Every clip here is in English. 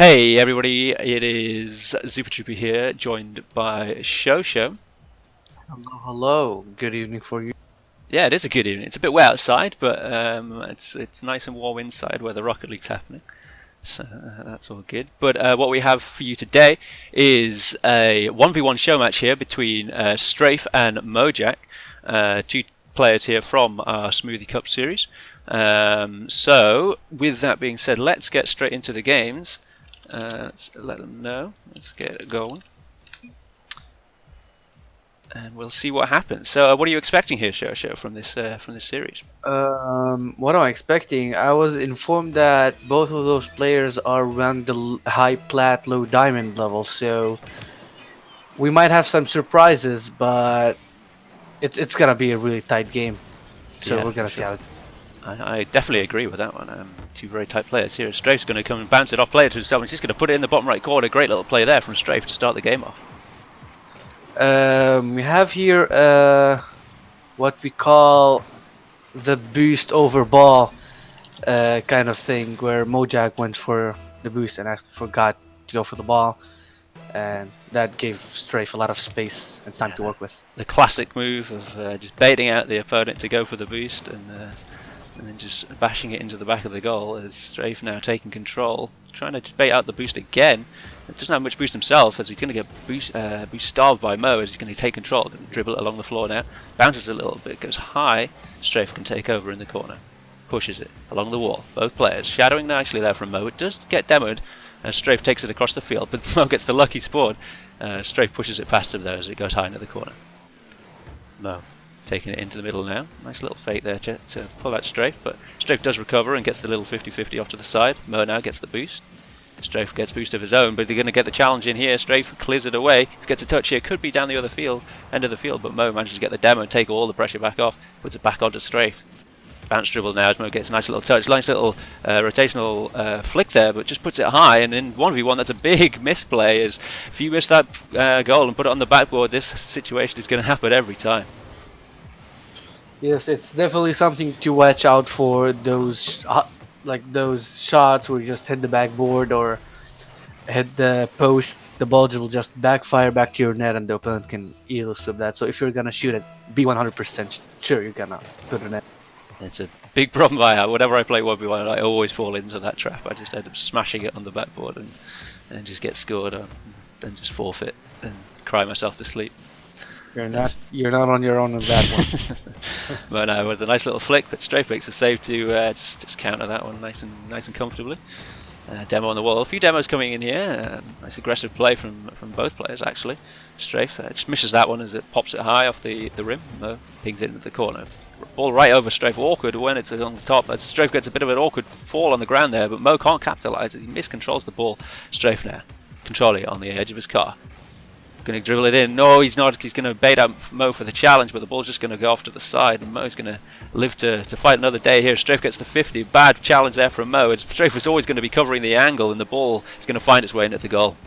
Hey everybody, it is Super Troopy here, joined by Show. Hello, hello. Good evening for you. Yeah, it is a good evening. It's a bit wet outside, but it's nice and warm inside where the Rocket League's happening. So that's all good. But what we have for you today is a 1v1 show match here between Strafe and Mojack, two players here from our Smoothie Cup Series. So with that being said, let's get straight into the games. Let's let them know. Let's get it going. And we'll see what happens. So, what are you expecting here, Show, from this series? What am I expecting? I was informed that both of those players are around the high plat, low diamond level, so we might have some surprises, but it's gonna be a really tight game. So Yeah, we're gonna see sure. how. I definitely agree with that one. Two very tight players here. Strafe's going to come and bounce it off player to himself, and he's just going to put it in the bottom right corner. Great little play there from Strafe to start the game off. We have here what we call the boost over ball kind of thing, where Mojack went for the boost and actually forgot to go for the ball, and that gave Strafe a lot of space and time to work with. The classic move of just baiting out the opponent to go for the boost and then just bashing it into the back of the goal. As Strafe now taking control, trying to bait out the boost again. It doesn't have much boost himself, as he's going to get boost starved by Mo, as he's going to take control, dribble it along the floor now, bounces a little bit, goes high. Strafe can take over in the corner, pushes it along the wall. Both players shadowing nicely there from Mo. It does get demoed, and Strafe takes it across the field, but Mo gets the lucky spawn. Strafe pushes it past him though as it goes high into the corner. Mo taking it into the middle now. Nice little fake there to pull out Strafe, but Strafe does recover and gets the little 50-50 off to the side. Mo now gets the boost. Strafe gets boost of his own, but they're going to get the challenge in here. Strafe clears it away. If he gets a touch here, could be down the other end of the field, but Mo manages to get the demo and take all the pressure back off. Puts it back onto Strafe. Bounce dribble now as Mo gets a nice little touch. Nice little rotational flick there, but just puts it high. And in 1v1, that's a big misplay. As if you miss that goal and put it on the backboard, this situation is going to happen every time. Yes, it's definitely something to watch out for. Those those shots where you just hit the backboard or hit the post, the ball will just backfire back to your net, and the opponent can easily slip that. So if you're gonna shoot it, be 100% sure you're gonna put it in. It's a big problem I have. Whenever I play 1v1, I always fall into that trap. I just end up smashing it on the backboard and just get scored on, and just forfeit and cry myself to sleep. You're not on your own with that one. But no, it was a nice little flick, but Strafe makes a save to just counter that one nice and comfortably. Demo on the wall. A few demos coming in here. Nice aggressive play from both players actually. Strafe just misses that one as it pops it high off the rim. Mo pings it into the corner. Ball right over Strafe. Awkward when it's on the top. Strafe gets a bit of an awkward fall on the ground there, but Mo can't capitalise as he miscontrols the ball. Strafe now controlling it on the edge of his car. Going to dribble it in. No, he's not. He's going to bait out Mo for the challenge, but the ball's just going to go off to the side, and Mo's going to live to fight another day here. Strafe gets the 50. Bad challenge there from Mo. Strafe was always going to be covering the angle, and the ball is going to find its way into the goal.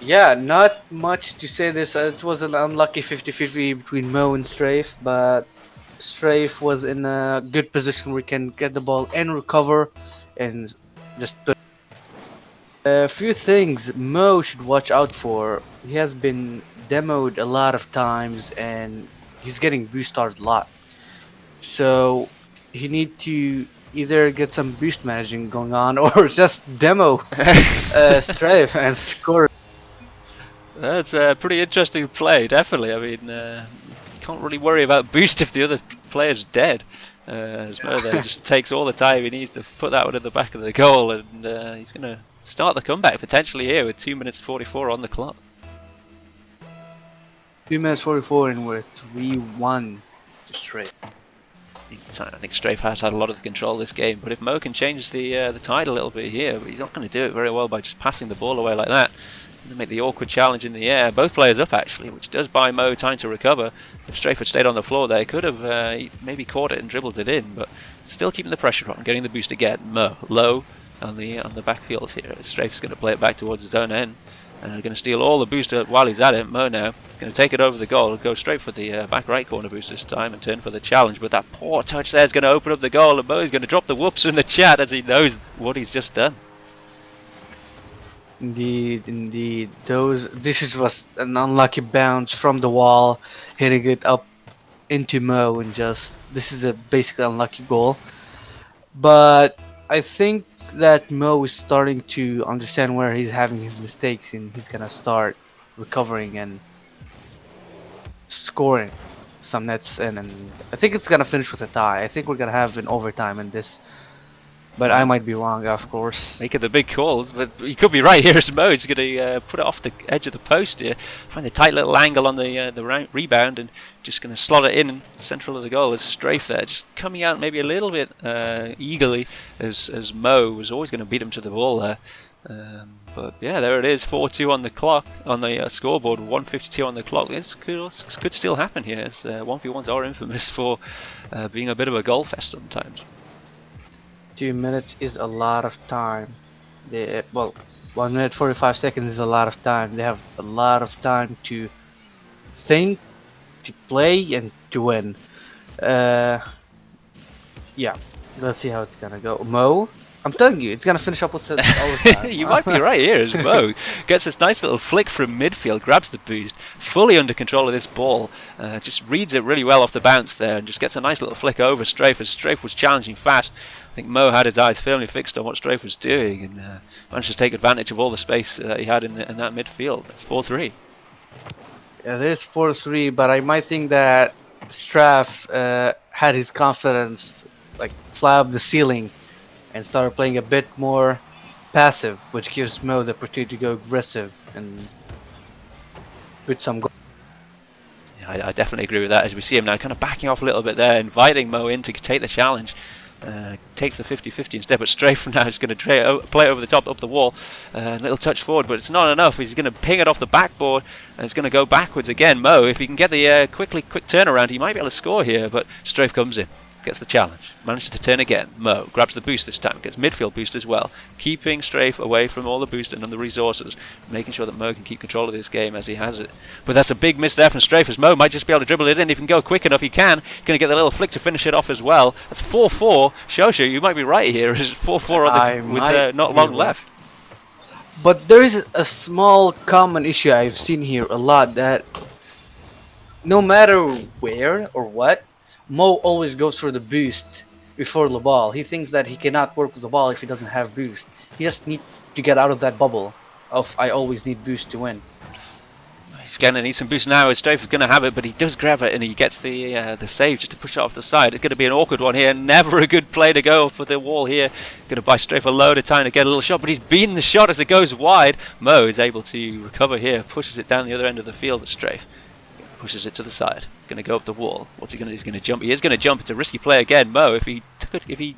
Yeah, not much to say this. It was an unlucky 50-50 between Mo and Strafe, but Strafe was in a good position where he can get the ball and recover and just put. A few things Mo should watch out for. He has been demoed a lot of times and he's getting boost starved a lot. So he need to either get some boost managing going on or just demo Strafe and score. That's a pretty interesting play, definitely. I mean, you can't really worry about boost if the other player's dead. As Mo there just takes all the time he needs to put that one in the back of the goal, and he's going to start the comeback potentially here with 2 minutes 44 on the clock. 2 minutes 44 and we're 3-1 to Strafe. I think Strafe has had a lot of the control this game, but if Mo can change the tide a little bit here, but he's not going to do it very well by just passing the ball away like that. To make the awkward challenge in the air. Both players up actually, which does buy Mo time to recover. If Strafe had stayed on the floor there, he could have maybe caught it and dribbled it in, but still keeping the pressure on, getting the boost again. Mo low on the backfields here. Strafe's going to play it back towards his own end. Going to steal all the boost while he's at it. Mo now going to take it over the goal, go straight for the back right corner boost this time and turn for the challenge. But that poor touch there is going to open up the goal, and Mo is going to drop the whoops in the chat as he knows what he's just done. Indeed, indeed. This was an unlucky bounce from the wall, hitting it up into Mo, and just this is a basically unlucky goal. But I think that Mo is starting to understand where he's having his mistakes, and he's gonna start recovering and scoring some nets in. And I think it's gonna finish with a tie. I think we're gonna have an overtime in this, but I might be wrong, of course. Making the big calls, but you could be right here as Mo is going to put it off the edge of the post here. Find a tight little angle on the rebound and just going to slot it in central of the goal. There's Strafe there, just coming out maybe a little bit eagerly as Mo was always going to beat him to the ball there. But yeah, there it is, 4-2 on the clock, on the scoreboard, 1:52 on the clock. This could still happen here, as 1v1s are infamous for being a bit of a goal fest sometimes. 2 minutes is a lot of time. Well, 1 minute 45 seconds is a lot of time. They have a lot of time to think, to play, and to win. Yeah, let's see how it's gonna go. Mo, I'm telling you, it's gonna finish up with all the time. You might be right here as Mo gets this nice little flick from midfield, grabs the boost, fully under control of this ball, just reads it really well off the bounce there, and just gets a nice little flick over Strafe as Strafe was challenging fast. I think Mo had his eyes firmly fixed on what Strafe was doing and managed to take advantage of all the space he had in that midfield. That's 4-3. It is 4-3, but I might think that Strafe had his confidence like fly up the ceiling and started playing a bit more passive, which gives Mo the opportunity to go aggressive and put some goals. Yeah, I definitely agree with that, as we see him now kind of backing off a little bit there, inviting Mo in to take the challenge. Takes the 50-50 instead, but Strafe from now is going to play it over the top, up the wall, little touch forward, but it's not enough. He's going to ping it off the backboard and it's going to go backwards again. Mo, if he can get the quick turnaround, he might be able to score here, but Strafe comes in, gets the challenge, manages to turn again. Mo grabs the boost this time, gets midfield boost as well, keeping Strafe away from all the boost and the resources, making sure that Mo can keep control of this game as he has it. But that's a big miss there from Strafe, as Mo might just be able to dribble it in. If he can go quick enough, he can. Going to get the little flick to finish it off as well. That's 4-4. Shoshu, you might be right here. It's 4-4 with not long left. But there is a small common issue I've seen here a lot, that no matter where or what, Mo always goes for the boost before the ball. He thinks that he cannot work with the ball if he doesn't have boost. He just needs to get out of that bubble of I always need boost to win. He's going to need some boost now. Strafe is going to have it, but he does grab it and he gets the save just to push it off the side. It's going to be an awkward one here. Never a good play to go for the wall here. Going to buy Strafe a load of time to get a little shot, but he's beaten the shot as it goes wide. Mo is able to recover here, pushes it down the other end of the field at Strafe. Pushes it to the side. Going to go up the wall. What's he going to do? He's going to jump. He is going to jump. It's a risky play again. Mo, if he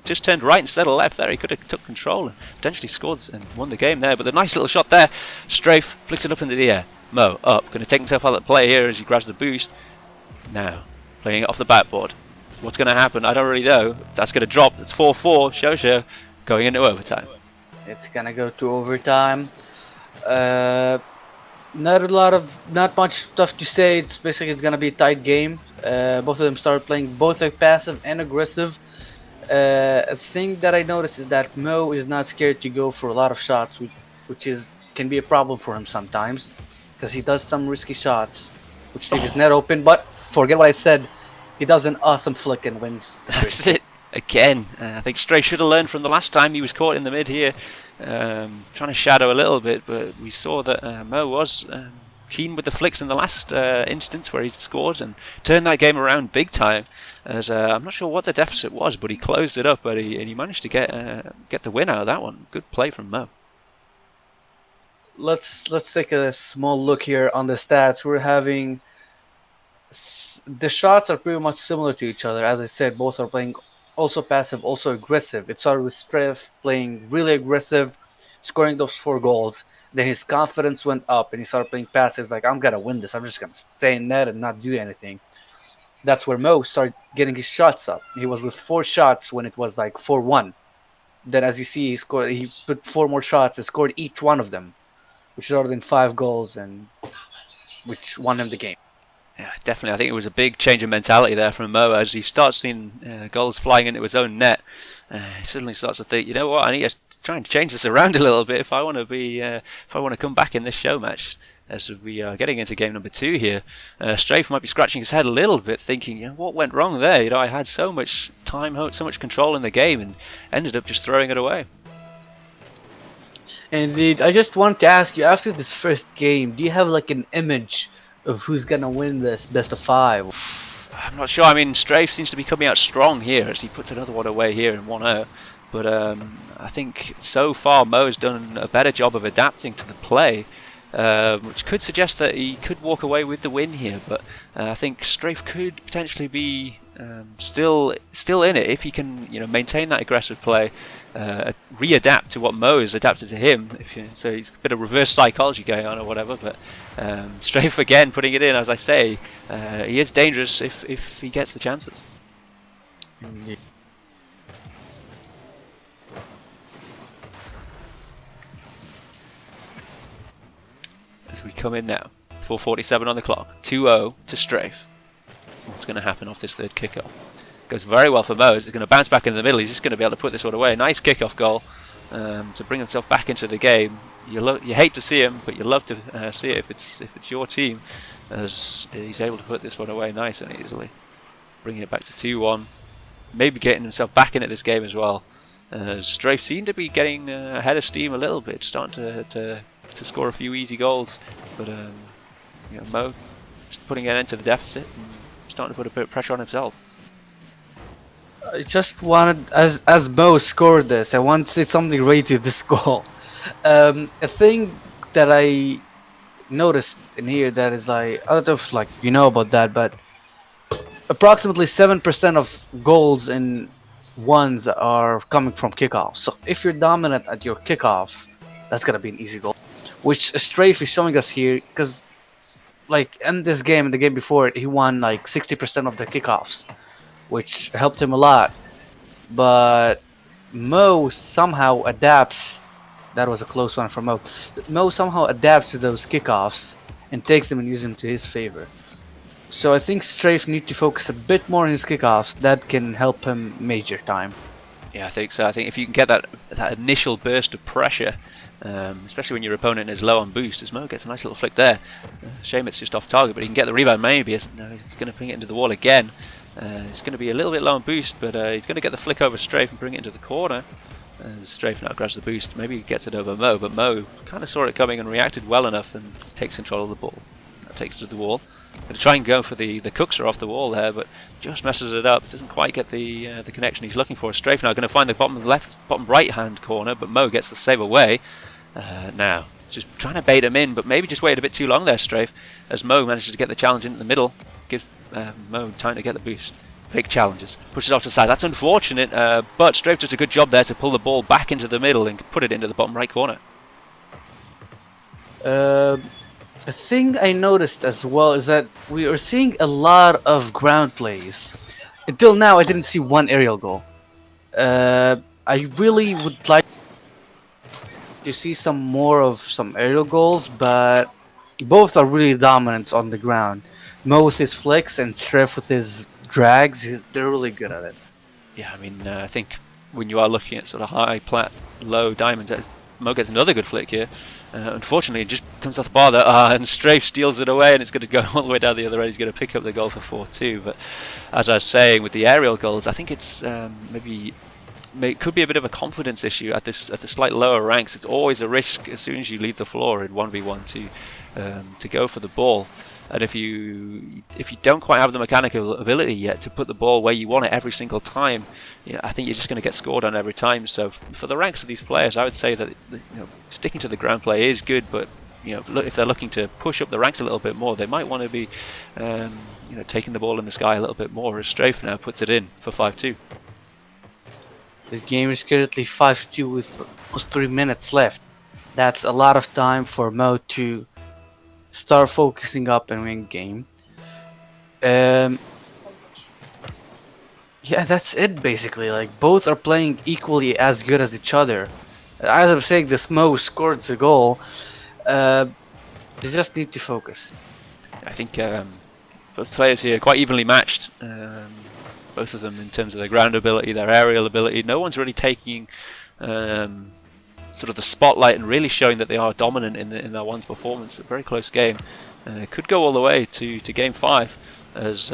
just turned right instead of left there, he could have took control and potentially scored and won the game there. But the nice little shot there. Strafe flicks it up into the air. Mo up. Going to take himself out of the play here as he grabs the boost. Now, playing it off the backboard. What's going to happen? I don't really know. That's going to drop. It's 4-4. Shoshu going into overtime. It's going to go to overtime. Not much stuff to say. It's basically it's gonna be a tight game. Both of them start playing both passive and aggressive. A thing that I noticed is that Mo is not scared to go for a lot of shots, which can be a problem for him sometimes, because he does some risky shots, which leave his net open. But forget what I said. He does an awesome flick and wins. That's it. Again, I think Strafe should have learned from the last time he was caught in the mid here. Trying to shadow a little bit, but we saw that Mo was keen with the flicks in the last instance where he scored and turned that game around big time. As I'm not sure what the deficit was, but he closed it up, and he managed to get the win out of that one. Good play from Mo. Let's take a small look here on the stats. We're having the shots are pretty much similar to each other. As I said, both are playing also passive, also aggressive. It started with Strafe playing really aggressive, scoring those 4 goals. Then his confidence went up and he started playing passive. Like, I'm gonna win this. I'm just gonna stay in net and not do anything. That's where Mo started getting his shots up. He was with 4 shots when it was like 4-1. Then, as you see, he put 4 more shots and scored each one of them, which resulted in 5 goals and which won him the game. Yeah, definitely. I think it was a big change of mentality there from Mo as he starts seeing goals flying into his own net. He suddenly starts to think, you know what, I need to try and change this around a little bit if I want to come back in this show match. As we are getting into game number 2 here, Strafe might be scratching his head a little bit, thinking, you know, what went wrong there? You know, I had so much time, so much control in the game, and ended up just throwing it away. Indeed, I just want to ask you, after this first game, do you have like an image of who's gonna win this best of 5? I'm not sure. I mean, Strafe seems to be coming out strong here as he puts another one away here in 1-0. But I think so far Mo has done a better job of adapting to the play, which could suggest that he could walk away with the win here. But I think Strafe could potentially be still in it if he can, you know, maintain that aggressive play, readapt to what Mo has adapted to him. So it's a bit of reverse psychology going on or whatever. But Strafe again putting it in, as I say, he is dangerous if he gets the chances. Indeed. As we come in now, 4:47 on the clock, 2-0 to Strafe. What's going to happen off this third kickoff? Goes very well for Mo. He's going to bounce back in the middle. He's just going to be able to put this one away. Nice kickoff goal to bring himself back into the game. You hate to see him, but you love to see it if it's your team, as he's able to put this one away nice and easily, bringing it back to 2-1. Maybe getting himself back into this game as well. Strafe seemed to be getting ahead of steam a little bit, starting to score a few easy goals, but you know, Mo just putting an end to the deficit and starting to put a bit of pressure on himself. I just wanted, as Mo scored this, I want to say something related to this goal. A thing that I noticed in here that is like, I don't know if like you know about that, but approximately 7% of goals in ones are coming from kickoffs. So if you're dominant at your kickoff, that's gonna be an easy goal, which Strafe is showing us here, because like in this game and the game before it, he won like 60% of the kickoffs, which helped him a lot. But Mo somehow adapts. That was a close one for Mo. Mo somehow adapts to those kickoffs and takes them and uses them to his favor. So I think Strafe needs to focus a bit more on his kickoffs. That can help him major time. Yeah, I think so. I think if you can get that initial burst of pressure, especially when your opponent is low on boost, as Mo gets a nice little flick there. Shame it's just off target, but he can get the rebound maybe. No, he's going to bring it into the wall again. It's going to be a little bit low on boost, but he's going to get the flick over Strafe and bring it into the corner. Strafe now grabs the boost. Maybe he gets it over Mo, but Mo kind of saw it coming and reacted well enough and takes control of the ball. That takes it to the wall. Going to try and go for the cookser off the wall there, but just messes it up. Doesn't quite get the connection he's looking for. Strafe now going to find the bottom right hand corner, but Mo gets the save away. Now just trying to bait him in, but maybe just waited a bit too long there, Strafe, as Mo manages to get the challenge into the middle. Gives Mo time to get the boost. Big challenges. Pushes off to the side. That's unfortunate, but Strafe does a good job there to pull the ball back into the middle and put it into the bottom right corner. A thing I noticed as well is that we are seeing a lot of ground plays. Until now, I didn't see one aerial goal. I really would like to see some more of some aerial goals, but both are really dominant on the ground. Mo with his flicks and Strafe with his drags, they're really good at it. Yeah, I mean, I think when you are looking at sort of high plat, low diamonds, Mo gets another good flick here. Unfortunately, it just comes off the bar there, and Strafe steals it away, and it's going to go all the way down the other end. He's going to pick up the goal for 4-2. But as I was saying, with the aerial goals, I think it's it could be a bit of a confidence issue at the slight lower ranks. It's always a risk as soon as you leave the floor in 1v1 to go for the ball. And if you don't quite have the mechanical ability yet to put the ball where you want it every single time, I think you're just going to get scored on every time. So for the ranks of these players, I would say that sticking to the ground play is good, but if they're looking to push up the ranks a little bit more, they might want to be taking the ball in the sky a little bit more. As Strafe now puts it in for 5-2. The game is currently 5-2 with almost 3 minutes left. That's a lot of time for Mo to start focusing up and win game. Yeah, that's it basically. Like, both are playing equally as good as each other. As I'm saying, this Mo scored the goal. Uh, they just need to focus. I think both players here are quite evenly matched. Both of them in terms of their ground ability, their aerial ability. No one's really taking sort of the spotlight and really showing that they are dominant in their one's performance. A very close game. Could go all the way to game 5 as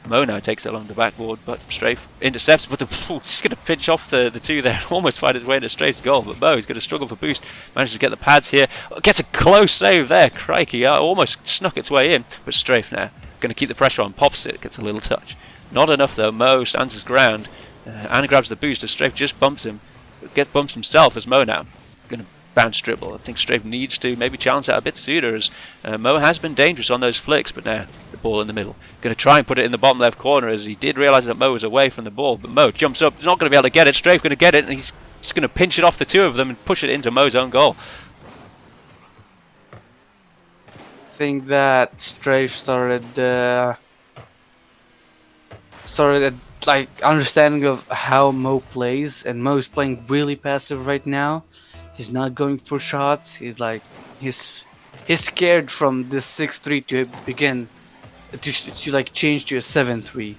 Mo now takes it along the backboard, but Strafe intercepts, but he's going to pinch off the two there, almost find his way into Strafe's goal, but Mo is going to struggle for boost, manages to get the pads here, gets a close save there, crikey, almost snuck its way in, but Strafe now going to keep the pressure on, pops it, gets a little touch. Not enough though, Mo stands his ground and grabs the boost as Strafe just bumps him, gets bumped himself as Mo now going to bounce dribble. I think Strafe needs to maybe challenge that a bit sooner as Mo has been dangerous on those flicks, but now the ball in the middle. Going to try and put it in the bottom left corner as he did realise that Mo was away from the ball, but Mo jumps up, he's not going to be able to get it. Strafe going to get it and he's just going to pinch it off the two of them and push it into Mo's own goal. I think that Strafe started at like understanding of how Mo plays, and Mo is playing really passive right now. He's not going for shots. He's scared from this 6-3 to begin to like change to a 7-3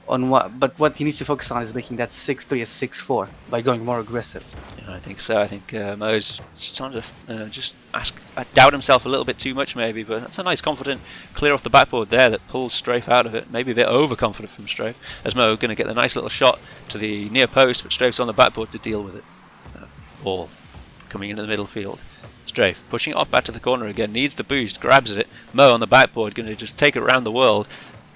on but what he needs to focus on is making that 6-3 a 6-4 by going more aggressive. Yeah, I think so. I think Mo's starting to just doubt himself a little bit too much maybe, but that's a nice confident clear off the backboard there that pulls Strafe out of it. Maybe a bit overconfident from Strafe as Mo going to get the nice little shot to the near post, but Strafe's on the backboard to deal with it. Ball coming into the middle field. Strafe pushing it off back to the corner again, needs the boost, grabs it. Mo on the backboard going to just take it around the world.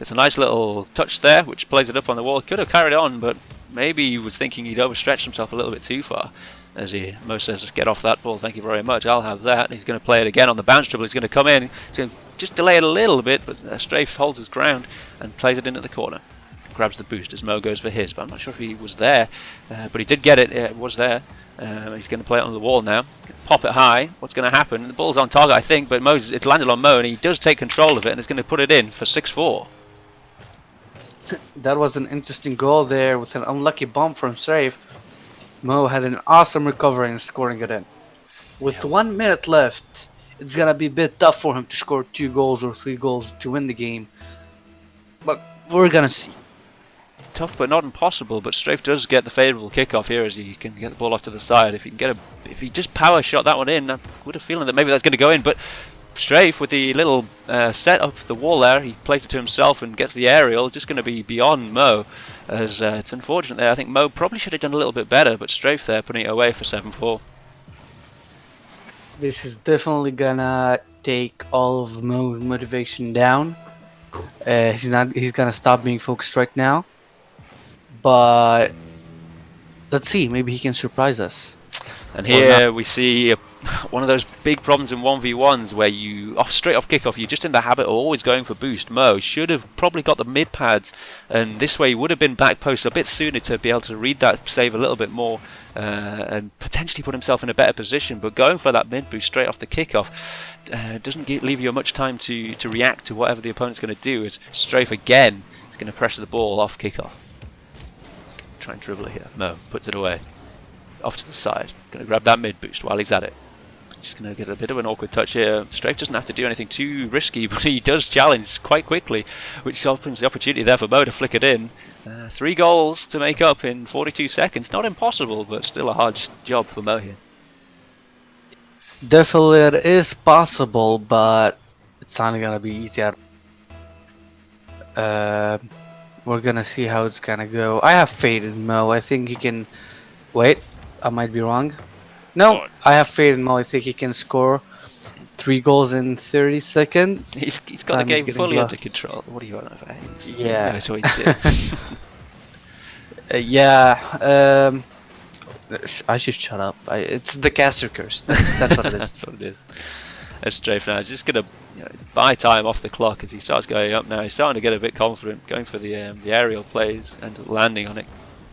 It's a nice little touch there which plays it up on the wall. Could have carried on, but maybe he was thinking he'd overstretched himself a little bit too far. As Mo says, get off that ball, thank you very much, I'll have that. He's going to play it again on the bounce dribble. He's going to come in, he's going to just delay it a little bit, but Strafe holds his ground and plays it into the corner. Grabs the boost as Mo goes for his, but I'm not sure if he was there, but he did get it, it was there. He's going to play it on the wall now, pop it high. What's going to happen? The ball's on target I think, but it's landed on Mo and he does take control of it and is going to put it in for 6-4. That was an interesting goal there with an unlucky bomb from Strafe. Mo had an awesome recovery in scoring it in. With 1 minute left, it's gonna be a bit tough for him to score 2 goals or 3 goals to win the game. But we're gonna see. Tough but not impossible, but Strafe does get the favourable kickoff here as he can get the ball off to the side. If he just power shot that one in, I would have a feeling that maybe that's going to go in, but Strafe with the little set up the wall there, he plays it to himself and gets the aerial, just going to be beyond Mo, as it's unfortunate there. I think Mo probably should have done a little bit better, but Strafe there putting it away for 7-4. This is definitely gonna take all of Mo's motivation down. He's gonna stop being focused right now. But let's see, maybe he can surprise us. And here we see one of those big problems in 1v1s where you, straight off kickoff, you're just in the habit of always going for boost. Mo should have probably got the mid pads, and this way he would have been back post a bit sooner to be able to read that save a little bit more and potentially put himself in a better position. But going for that mid boost straight off the kickoff doesn't leave you much time to react to whatever the opponent's going to do. As Strafe again is going to pressure the ball off kickoff. Try and dribble it here. Mo puts it away. Off to the side. Going to grab that mid boost while he's at it. Just going to get a bit of an awkward touch here. Strafe doesn't have to do anything too risky, but he does challenge quite quickly, which opens the opportunity there for Mo to flick it in. 3 goals to make up in 42 seconds. Not impossible, but still a hard job for Mo here. Definitely it is possible, but it's not gonna be easier. We're gonna see how it's gonna go. I have faith in Mo. I think he can. Wait, I might be wrong. No, I have faith in Mo. I think he can score 3 goals in 30 seconds. He's got the game fully under control. What are you on about? Yeah. That's what he did. Yeah. I should shut up. It's the caster curse. That's what it is. That's what it is. That's Strafe now. He's just going to buy time off the clock as he starts going up now. He's starting to get a bit confident, going for the aerial plays and landing on it.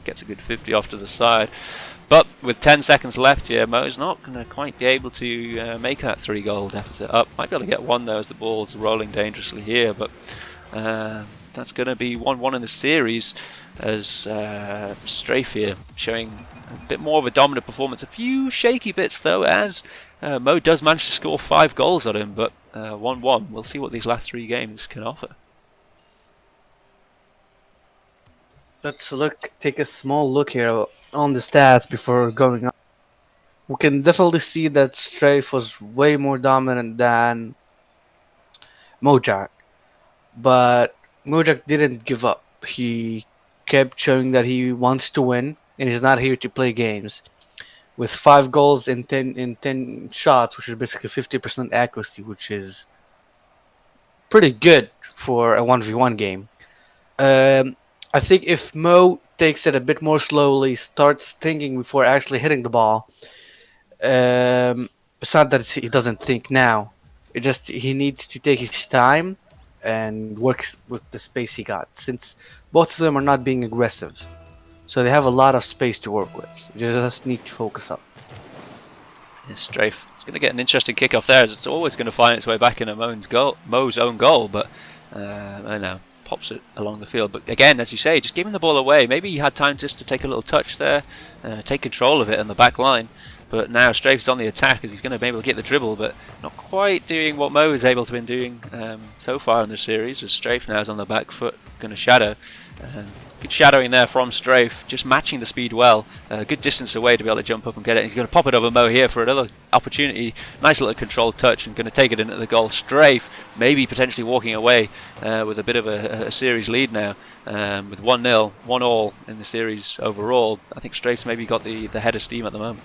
Gets a good 50 off to the side. But with 10 seconds left here, Mo's not going to quite be able to make that 3 goal deficit up. Might be able to get 1 though as the ball's rolling dangerously here, but that's going to be 1-1 in the series, as Strafe here showing a bit more of a dominant performance. A few shaky bits though, as Mo does manage to score 5 goals on him, but 1-1. We'll see what these last 3 games can offer. Let's take a small look here on the stats before going on. We can definitely see that Strafe was way more dominant than Mojack, but Mojack didn't give up. He kept showing that he wants to win and he's not here to play games. With 5 goals in 10 shots, which is basically 50% accuracy, which is pretty good for a 1v1 game. Um, I think if Mo takes it a bit more slowly, starts thinking before actually hitting the ball, it's not that he doesn't think now. It just he needs to take his time and work with the space he got. Since both of them are not being aggressive, so they have a lot of space to work with. You just need to focus up. Yeah, Strafe is going to get an interesting kickoff there, as it's always going to find its way back into Mo's own goal, but I know, pops it along the field. But again, as you say, just giving the ball away. Maybe he had time just to take a little touch there, take control of it in the back line. But now Strafe's on the attack, as he's going to be able to get the dribble, but not quite doing what Mo is able to been doing so far in the series, as Strafe now is on the back foot, going to shadow. Good shadowing there from Strafe, just matching the speed well. Good distance away to be able to jump up and get it. He's going to pop it over Mo here for another opportunity. Nice little controlled touch and going to take it into the goal. Strafe maybe potentially walking away with a bit of a series lead now. With 1-0, 1-1 in the series overall. I think Strafe's maybe got the head of steam at the moment.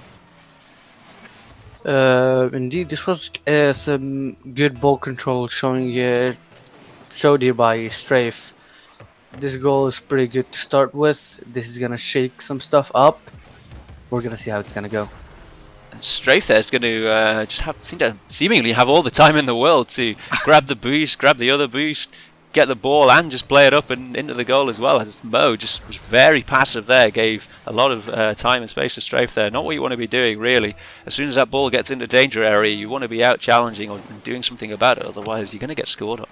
Indeed, this was some good ball control showed here by Strafe. This goal is pretty good to start with. This is gonna shake some stuff up. We're gonna see how it's gonna go. Strafe there is going to seemingly have all the time in the world to grab the boost, grab the other boost, get the ball and just play it up and into the goal as well. As Mo just was very passive there, gave a lot of time and space to Strafe there. Not what you want to be doing really. As soon as that ball gets into danger area, you want to be out challenging or doing something about it, otherwise you're going to get scored on.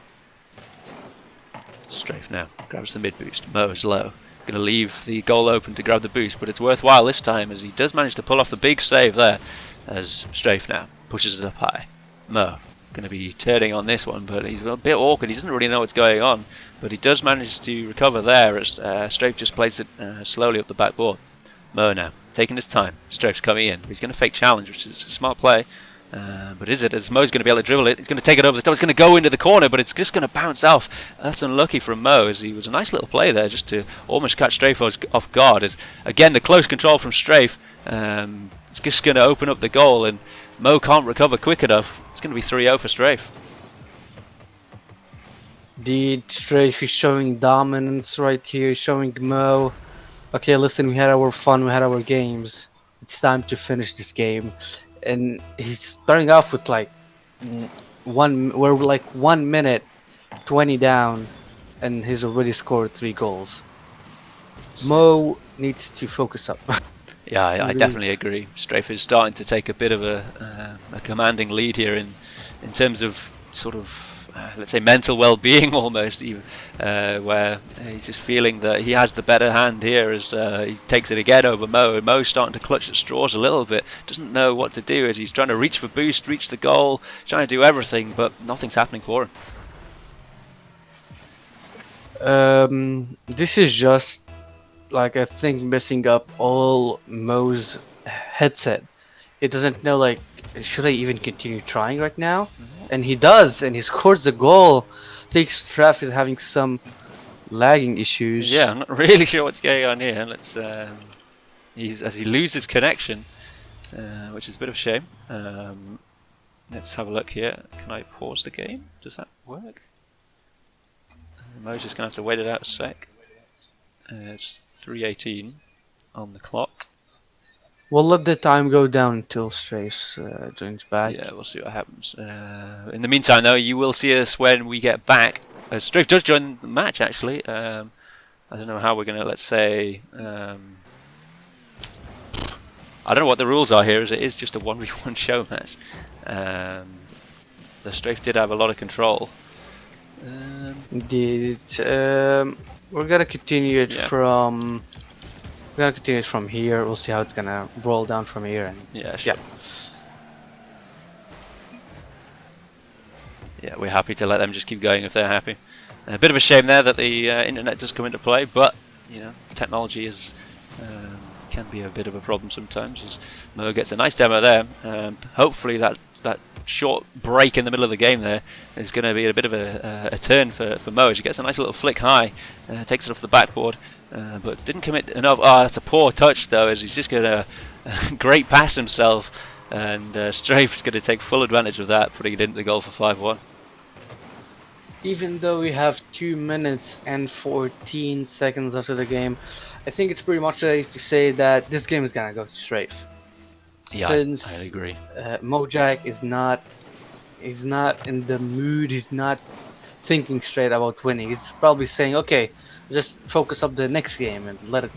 Strafe now grabs the mid boost. Mo is low. Going to leave the goal open to grab the boost, but it's worthwhile this time as he does manage to pull off the big save there. As Strafe now pushes it up high. Mo going to be turning on this one, but he's a bit awkward. He doesn't really know what's going on, but he does manage to recover there as Strafe just plays it slowly up the backboard. Mo now taking his time. Strafe's coming in. He's going to fake challenge, which is a smart play. But is it? As Mo's going to be able to dribble it, he's going to take it over the top. It's going to go into the corner, but it's just going to bounce off. That's unlucky from Mo, as he was a nice little play there, just to almost catch Strafe off guard. As again, the close control from Strafe, it's just going to open up the goal, and Mo can't recover quick enough. It's going to be 3-0 for Strafe. The Strafe is showing dominance right here, showing Mo. Okay, listen, we had our fun, we had our games. It's time to finish this game. And he's starting off with like we're like 1 minute 20 down, and he's already scored 3 goals. Mo needs to focus up. Yeah, I definitely agree. Strafe is starting to take a bit of a commanding lead here in terms of sort of let's say mental well-being almost, even where he's just feeling that he has the better hand here as he takes it again over Mo, and Mo's starting to clutch at straws a little bit, doesn't know what to do as he's trying to reach for boost, reach the goal, trying to do everything, but nothing's happening for him. This is just like I think messing up all Mo's headset. It doesn't know like, should I even continue trying right now? And he does, and he scores a goal. I think Strafe is having some lagging issues. Yeah, I'm not really sure what's going on here. Let's as he loses connection, which is a bit of a shame. Let's have a look here. Can I pause the game? Does that work? Mo's just going to have to wait it out a sec. It's 3:18 on the clock. We'll let the time go down until Strafe joins back. Yeah, we'll see what happens. In the meantime, though, you will see us when we get back. Strafe does join the match, actually. I don't know how we're going to, let's say... I don't know what the rules are here, as it is just a 1v1 show match. The Strafe did have a lot of control. Indeed. We're gonna continue it Yeah. from. We're gonna continue it from here. We'll see how it's gonna roll down from here, and Yeah, sure. yeah. Yeah, we're happy to let them just keep going if they're happy. A bit of a shame there that the internet does come into play, but you know, technology is can be a bit of a problem sometimes. As Mo gets a nice demo there. Hopefully that short break in the middle of the game there is going to be a bit of a turn for Mo as he gets a nice little flick high, takes it off the backboard, but didn't commit enough. Oh, that's a poor touch though, as he's just going to great pass himself, and Strafe is going to take full advantage of that, putting it into the goal for 5-1. Even though we have 2 minutes and 14 seconds after the game, I think it's pretty much safe to say that this game is gonna go to Strafe. Yeah, I Since agree. Mojack is not, he's not in the mood. He's not thinking straight about winning. He's probably saying, "Okay, just focus up the next game and let it.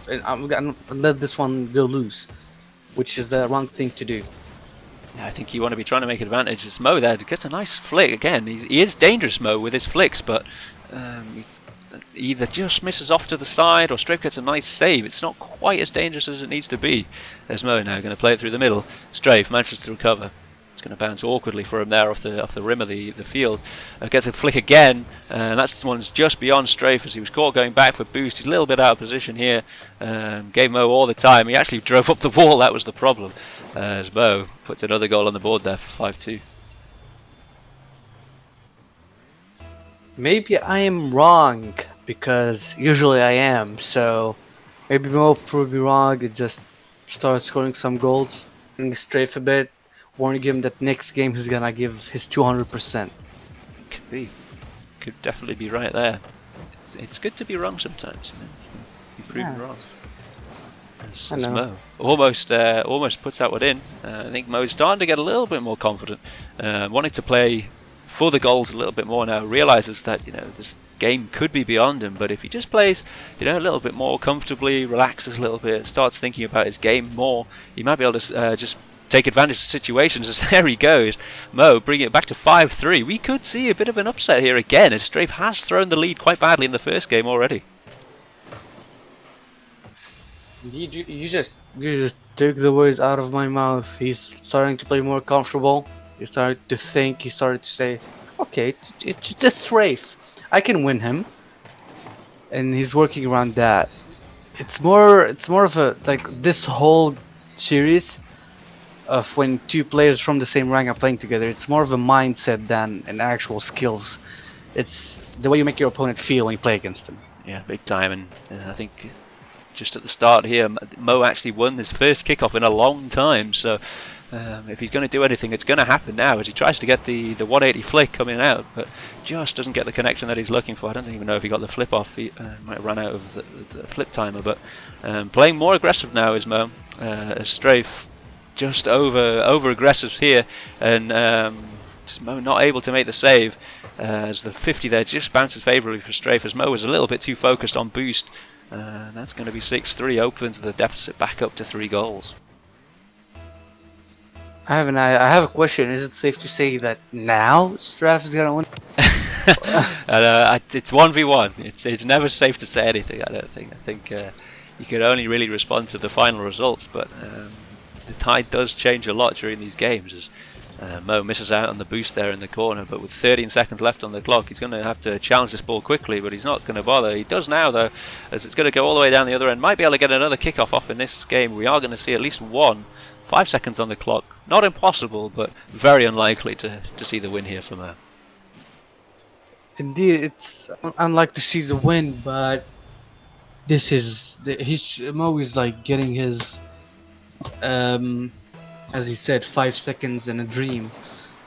And I'm gonna let this one go loose," which is the wrong thing to do. I think you want to be trying to make advantage. It's Mo there. Gets a nice flick again. He is dangerous, Mo, with his flicks, but he either just misses off to the side or Strafe gets a nice save. It's not quite as dangerous as it needs to be. There's Mo now going to play it through the middle. Strafe manages to recover. It's going to bounce awkwardly for him there off the rim of the field. Gets a flick again, and that one's just beyond Strafe as he was caught going back for boost. He's a little bit out of position here. Gave Mo all the time. He actually drove up the wall. That was the problem. As Mo puts another goal on the board there for 5-2. Maybe I am wrong because usually I am. So maybe Mo proved me wrong. It just started scoring some goals, and strafe a bit, warning him that next game he's gonna give his 200%. Could be. Could definitely be right there. It's good to be wrong sometimes. You know? Be proven wrong. As Mo almost puts that one in. I think Mo's starting to get a little bit more confident, wanting to play for the goals a little bit more now. Realizes that this game could be beyond him, but if he just plays a little bit more comfortably, relaxes a little bit, starts thinking about his game more, he might be able to just take advantage of situations. As there he goes, Mo bringing it back to 5-3. We could see a bit of an upset here again, as Strafe has thrown the lead quite badly in the first game already. You just took the words out of my mouth. He's starting to play more comfortable. He started to think. He started to say, "Okay, it's just strafe. I can win him," and he's working around that. It's more of a like this whole series of when two players from the same rank are playing together. It's more of a mindset than an actual skills. It's the way you make your opponent feel when you play against them. Yeah, big time, and I think just at the start here, Mo actually won his first kickoff in a long time. So if he's going to do anything, it's going to happen now as he tries to get the 180 flick coming out, but just doesn't get the connection that he's looking for. I don't even know if he got the flip off. He might have run out of the flip timer, but playing more aggressive now is Mo. Strafe just over aggressive here, and Mo not able to make the save. As the 50 there just bounces favourably for Strafe, as Mo was a little bit too focused on boost. That's going to be 6-3, opens the deficit back up to 3 goals. I have a question. Is it safe to say that now Strafe is gonna win? It's 1v1. It's never safe to say anything. I don't think. I think you can only really respond to the final results, but the tide does change a lot during these games. As Mo misses out on the boost there in the corner, but with 13 seconds left on the clock, he's going to have to challenge this ball quickly, but he's not going to bother. He does now, though, as it's going to go all the way down the other end. Might be able to get another kickoff off in this game. We are going to see at least one. 5 seconds on the clock. Not impossible, but very unlikely to see the win here for Mo. Indeed, it's unlike to see the win, but this is Mo is like getting his as he said, 5 seconds in a dream.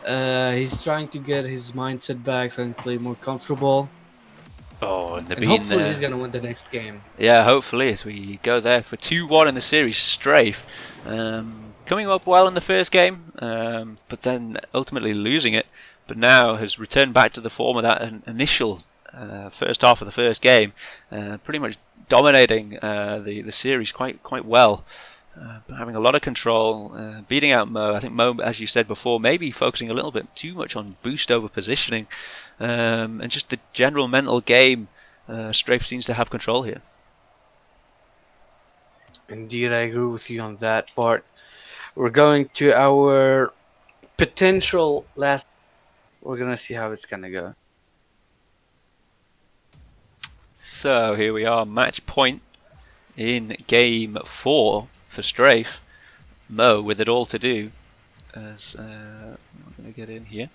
He's trying to get his mindset back so he can play more comfortable. Oh, and Hopefully he's gonna win the next game. Yeah, hopefully, as we go there for 2-1 in the series. Strafe coming up well in the first game, but then ultimately losing it. But now has returned back to the form of that initial first half of the first game, pretty much dominating the series quite well. having a lot of control, beating out Mo. I think Mo, as you said before, maybe focusing a little bit too much on boost over positioning, and just the general mental game. Strafe seems to have control here. Indeed, I agree with you on that part. We're going to our potential last. We're gonna see how it's gonna go. So here we are, match point in game 4 for Strafe. Mo with it all to do. As I'm going to get in here.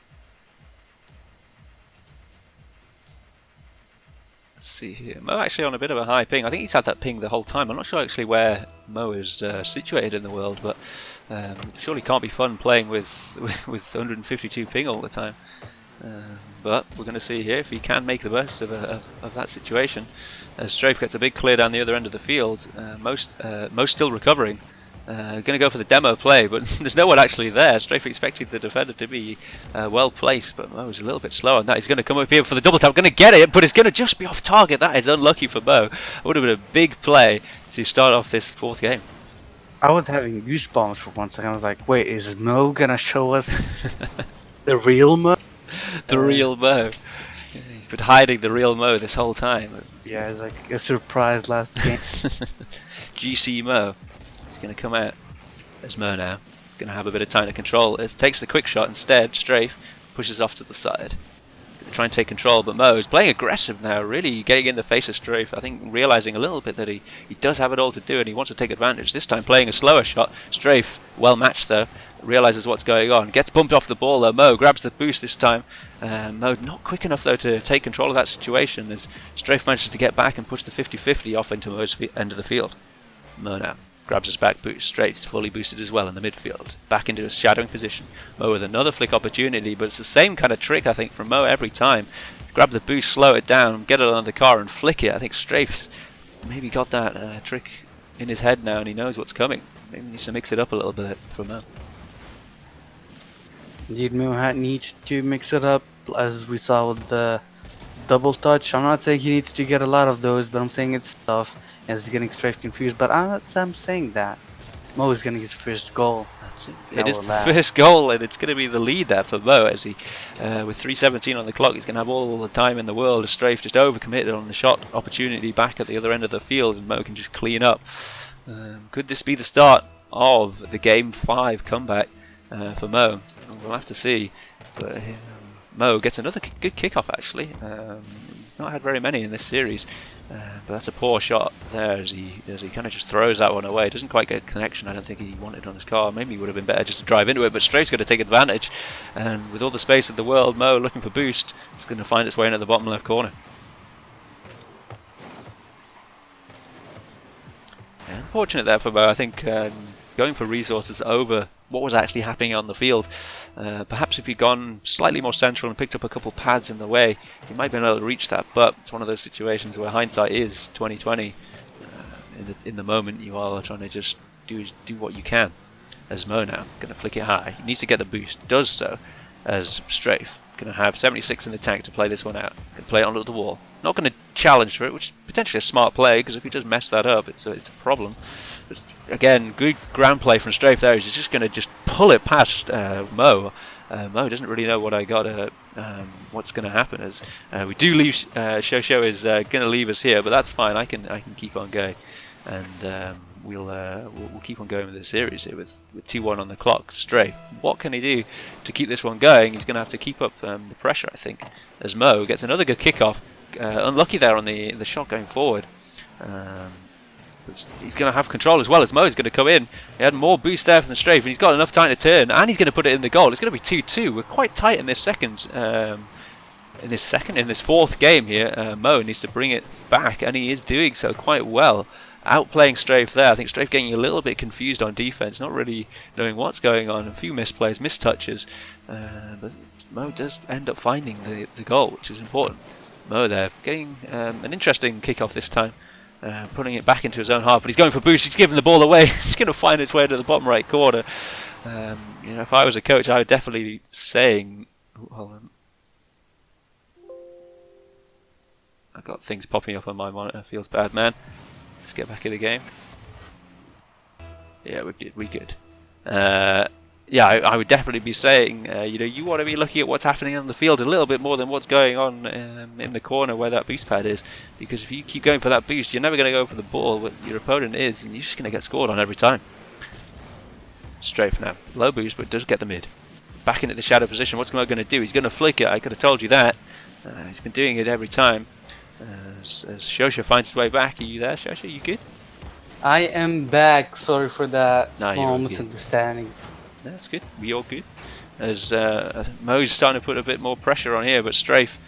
Let's see here. Mo actually on a bit of a high ping. I think he's had that ping the whole time. I'm not sure actually where Mo is situated in the world, but surely can't be fun playing with 152 ping all the time. But we're going to see here if he can make the most of that situation. Strafe gets a big clear down the other end of the field. Most still recovering. Going to go for the demo play, but there's no one actually there. Strafe expected the defender to be well placed, but Mo is a little bit slow on that. He's going to come up here for the double tap, going to get it, but it's going to just be off target. That is unlucky for Mo. It would have been a big play to start off this 4th game. I was having goosebumps for 1 second. I was like, wait, is Mo gonna show us the real Mo? The real Mo. He's been hiding the real Mo this whole time. Yeah, it's like a surprise last game. GC Mo. He's going to come out as Mo now. He's going to have a bit of time to control. It takes the quick shot instead. Strafe pushes off to the side. Try and take control, but Mo is playing aggressive now, really getting in the face of Strafe. I think realizing a little bit that he does have it all to do and he wants to take advantage. This time playing a slower shot. Strafe, well matched though, realizes what's going on. Gets bumped off the ball though. Mo grabs the boost this time. Mo not quick enough though to take control of that situation as Strafe manages to get back and push the 50-50 off into Mo's end of the field. Mo now grabs his back boost. Straife's fully boosted as well in the midfield. Back into his shadowing position. Mo with another flick opportunity, but it's the same kind of trick I think from Mo every time. Grab the boost, slow it down, get it on the car and flick it. I think Strafe's maybe got that trick in his head now and he knows what's coming. Maybe he needs to mix it up a little bit for Mo. Indeed, Mo needs to mix it up as we saw with the double touch. I'm not saying he needs to get a lot of those, but I'm saying it's tough and he's getting Strafe confused. But I'm saying that Mo is getting his first goal. It is the first goal, and it's going to be the lead there for Mo as he, with 3:17 on the clock, he's going to have all the time in the world. Strafe just overcommitted on the shot opportunity back at the other end of the field, and Mo can just clean up. Could this be the start of the Game 5 comeback for Mo? We'll have to see. But Mo gets another good kickoff actually. He's not had very many in this series, but that's a poor shot there as he kind of just throws that one away. Doesn't quite get a connection. I don't think he wanted on his car. Maybe it would have been better just to drive into it, but Strafe's going to take advantage. And with all the space in the world, Mo looking for boost, it's going to find its way into the bottom left corner. Yeah, unfortunate there for Mo. I think going for resources over what was actually happening on the field. Perhaps if he'd gone slightly more central and picked up a couple pads in the way, he might have been able to reach that. But it's one of those situations where hindsight is 2020. In the moment, you are trying to just do what you can. As Mo now going to flick it high, he needs to get the boost. Does so as Strafe going to have 76 in the tank to play this one out. Going to play it onto the wall. Not going to challenge for it, which is potentially a smart play because if he does mess that up, it's a problem. But again, good ground play from Strafe there. He's just going to just pull it past Mo. Mo doesn't really know what what's going to happen. As we do leave, Shosho is going to leave us here, but that's fine. I can keep on going, and we'll keep on going with the series here with 2-1 on the clock. Strafe, what can he do to keep this one going? He's going to have to keep up the pressure, I think. As Mo gets another good kickoff, unlucky there on the shot going forward. He's going to have control as well as Mo is going to come in. He had more boost there than Strafe, and he's got enough time to turn, and he's going to put it in the goal. It's going to be 2-2. We're quite tight in this second. In this fourth game here, Mo needs to bring it back, and he is doing so quite well. Outplaying Strafe there. I think Strafe getting a little bit confused on defense, not really knowing what's going on. A few misplays, mistouches, but Mo does end up finding the goal, which is important. Mo there getting an interesting kickoff this time. Putting it back into his own half, but he's going for boost. He's giving the ball away. It's going to find its way to the bottom right corner. If I was a coach, I would definitely be saying, hold on. I've got things popping up on my monitor. Feels bad, man. Let's get back in the game. Yeah, we did. We good. Yeah, I would definitely be saying, you know, you want to be looking at what's happening on the field a little bit more than what's going on in the corner where that boost pad is. Because if you keep going for that boost, you're never going to go for the ball what your opponent is, and you're just going to get scored on every time. Strafe now. Low boost, but does get the mid. Back into the shadow position. What's Mo going to do? He's going to flick it. I could have told you that. He's been doing it every time. As Shosha finds his way back. Are you there, Shosha? You good? I am back. Sorry for that Nah, you're small all good. misunderstanding. That's good. We all good. As I think Mo's starting to put a bit more pressure on here, but Strafe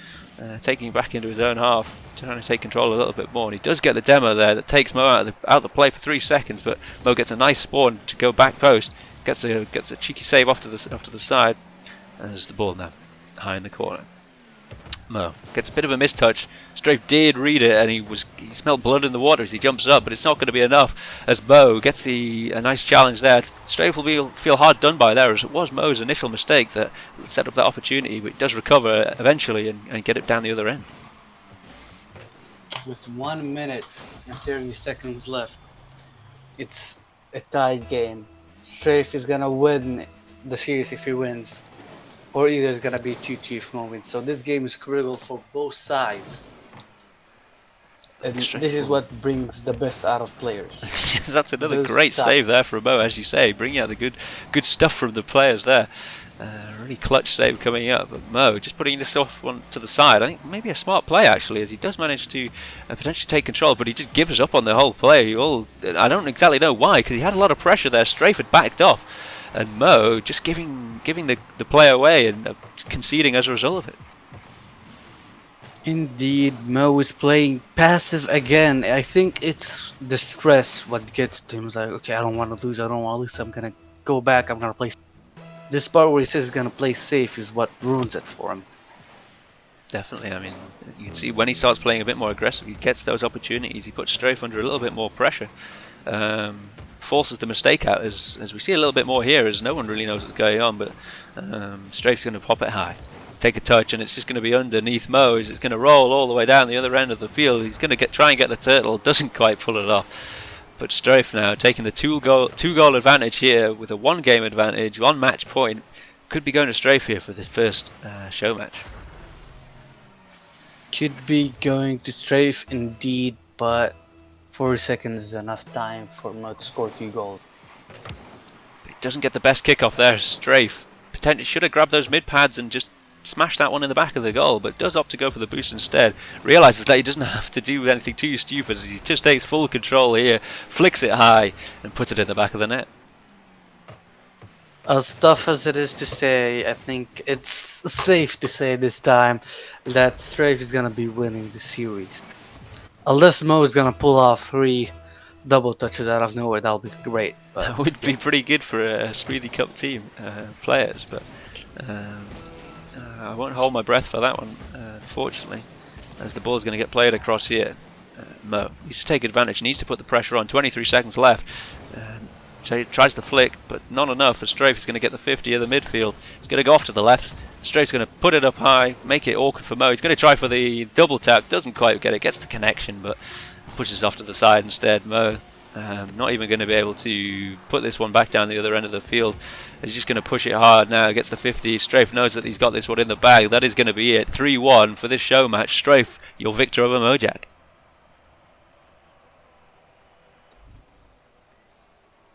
taking it back into his own half, trying to take control a little bit more. And he does get the demo there that takes Mo out of the play for 3 seconds, but Mo gets a nice spawn to go back post. Gets a cheeky save off to the side. And there's the ball now, high in the corner. Mo gets a bit of a mistouch. Strafe did read it, and he smelled blood in the water as he jumps up, but it's not going to be enough as Mo gets a nice challenge there. Strafe will feel hard done by there, as it was Mo's initial mistake that set up that opportunity, but he does recover eventually and get it down the other end. With 1 minute and 30 seconds left, it's a tied game. Strafe is gonna win the series if he wins, or either it's gonna be 2-2 if Mo wins. So this game is critical for both sides. And this is what brings the best out of players. Yes, that's another great save there from Mo, as you say, bringing out the good stuff from the players there. Really clutch save coming up, but Mo just putting this off one to the side. I think maybe a smart play actually, as he does manage to potentially take control, but he just gives up on the whole play. I don't exactly know why, because he had a lot of pressure there. Strafe had backed off, and Mo just giving the play away and conceding as a result of it. Indeed, Mo is playing passive again. I think it's the stress what gets to him. He's like, okay, I don't want to lose. I don't want to lose. I'm gonna go back. I'm gonna play. This part where he says he's gonna play safe is what ruins it for him. Definitely. I mean, you can see when he starts playing a bit more aggressive, he gets those opportunities. He puts Strafe under a little bit more pressure, forces the mistake out. As we see a little bit more here, as no one really knows what's going on. But Strafe's going to pop it high, take a touch, and it's just going to be underneath Mo. It's going to roll all the way down the other end of the field. He's going to try and get the turtle. Doesn't quite pull it off. But Strafe now taking the two goal advantage here with a 1 game advantage, 1 match point. Could be going to Strafe here for this first show match. Could be going to Strafe indeed, but 40 seconds is enough time for Mo to score 2 goals. But he doesn't get the best kickoff there. Strafe potentially should have grabbed those mid pads and just smash that one in the back of the goal, but does opt to go for the boost instead. Realises that he doesn't have to do anything too stupid, he just takes full control here, flicks it high, and puts it in the back of the net. As tough as it is to say, I think it's safe to say this time that Strafe is gonna be winning the series. Unless Mo is gonna pull off 3 double touches out of nowhere, that'll be great. But that would be pretty good for a Smoothie Cup team players, but I won't hold my breath for that one, unfortunately, as the ball's going to get played across here. Mo needs to take advantage, needs to put the pressure on. 23 seconds left. So he tries to flick, but not enough, as Strafe is going to get the 50 of the midfield. He's going to go off to the left. Strafe's going to put it up high, make it awkward for Mo. He's going to try for the double tap, doesn't quite get it, gets the connection, but pushes off to the side instead. Mo not even going to be able to put this one back down the other end of the field. He's just going to push it hard now, gets the 50. Strafe knows that he's got this one in the bag. That is going to be it. 3-1 for this show match. Strafe, your victor over Mojack.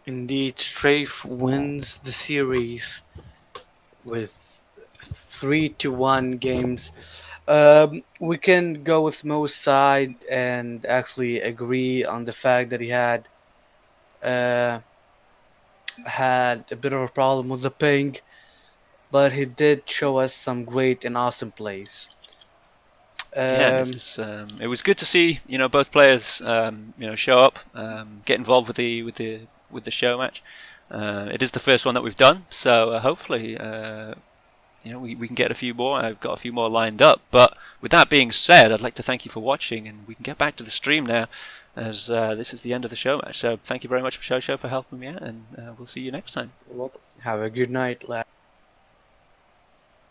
indeed, Strafe wins the series with 3-1 games. We can go with Mo's side and actually agree on the fact that he had a bit of a problem with the ping, but he did show us some great and awesome plays. Yeah, it was good to see both players show up, get involved with the show match. It is the first one that we've done, so hopefully we can get a few more. I've got a few more lined up. But with that being said, I'd like to thank you for watching, and we can get back to the stream now, as this is the end of the show match. So thank you very much for Shosho for helping me out, and we'll see you next time. Well, have a good night, lad.